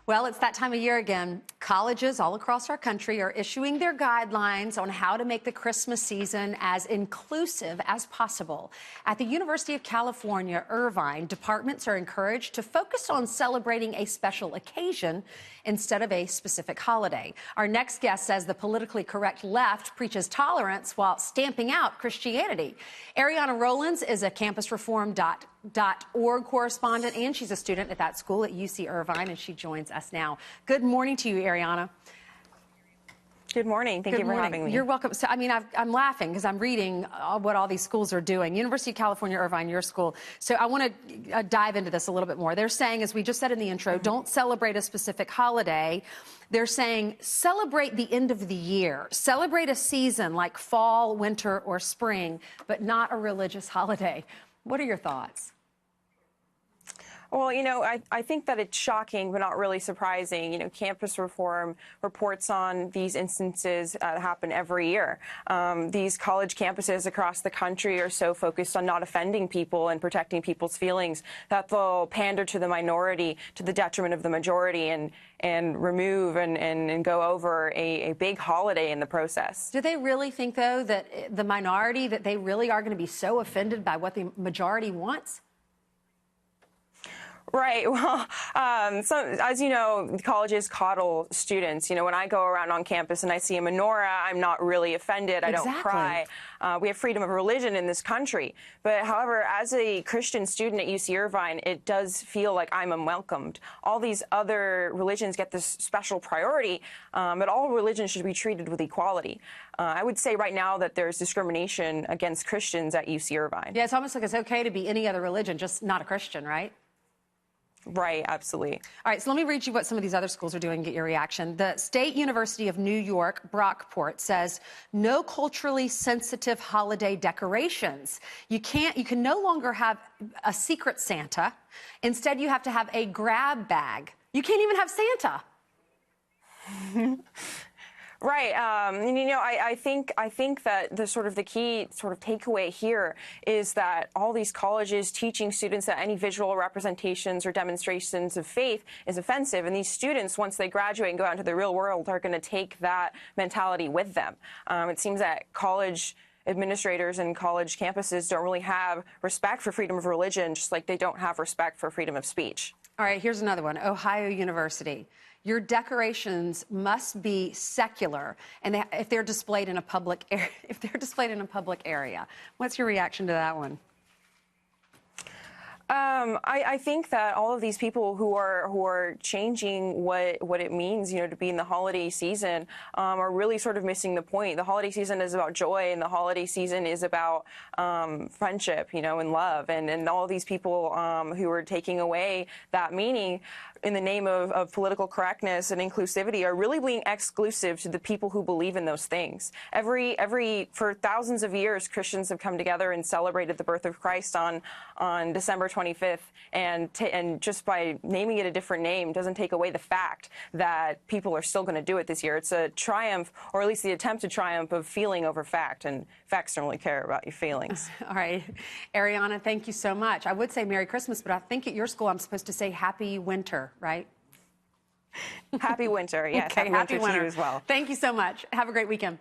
Well, it's that time of year again. Colleges all across our country are issuing their guidelines on how to make the Christmas season as inclusive as possible. At the University of California, Irvine, departments are encouraged to focus on celebrating a special occasion instead of a specific holiday. Our next guest says the politically correct left preaches tolerance while stamping out Christianity. Ariana Rowlands is a campusreform.org correspondent, and she's a student at that school at UC Irvine, and she joins us now. Good morning to you, Ariana. Good morning. Thank you for having me. You're welcome. So, I'm laughing because I'm reading what all these schools are doing. University of California, Irvine, your school. So I want to dive into this a little bit more. They're saying, as we just said in the intro, don't celebrate a specific holiday. They're saying celebrate the end of the year. Celebrate a season like fall, winter, or spring, but not a religious holiday. What are your thoughts? Well, I think that it's shocking, but not really surprising. Campus reform reports on these instances that happen every year. These college campuses across the country are so focused on not offending people and protecting people's feelings that they'll pander to the minority to the detriment of the majority and remove and go over a big holiday in the process. Do they really think, though, that the minority, that they really are going to be so offended by what the majority wants? Right. Well, as you know, colleges coddle students. When I go around on campus and I see a menorah, I'm not really offended. I don't cry. We have freedom of religion in this country. But however, as a Christian student at UC Irvine, it does feel like I'm unwelcomed. All these other religions get this special priority, but all religions should be treated with equality. I would say right now that there's discrimination against Christians at UC Irvine. Yeah, it's almost like it's okay to be any other religion, just not a Christian, right? Right, absolutely. All right, so let me read you what some of these other schools are doing and get your reaction. The State University of New York, Brockport, says no culturally sensitive holiday decorations. You can no longer have a secret Santa. Instead, you have to have a grab bag. You can't even have Santa. Right. I think that the key takeaway here is that all these colleges teaching students that any visual representations or demonstrations of faith is offensive. And these students, once they graduate and go out into the real world, are going to take that mentality with them. It seems that college administrators and college campuses don't really have respect for freedom of religion, just like they don't have respect for freedom of speech. All right, here's another one. Ohio University. Your decorations must be secular, and if they're displayed in a public area. What's your reaction to that one? I think that all of these people who are changing what it means, to be in the holiday season, are really sort of missing the point. The holiday season is about joy, and the holiday season is about friendship, and love. And all of these people who are taking away that meaning in the name of political correctness and inclusivity are really being exclusive to the people who believe in those things. For thousands of years, Christians have come together and celebrated the birth of Christ on December 25th, and just by naming it a different name doesn't take away the fact that people are still going to do it this year. It's a triumph, or at least the attempted triumph, of feeling over fact, and facts don't really care about your feelings. All right. Ariana, thank you so much. I would say Merry Christmas, but I think at your school I'm supposed to say Happy Winter, right? Happy winter, yes. Okay, happy winter to you as well. Thank you so much. Have a great weekend.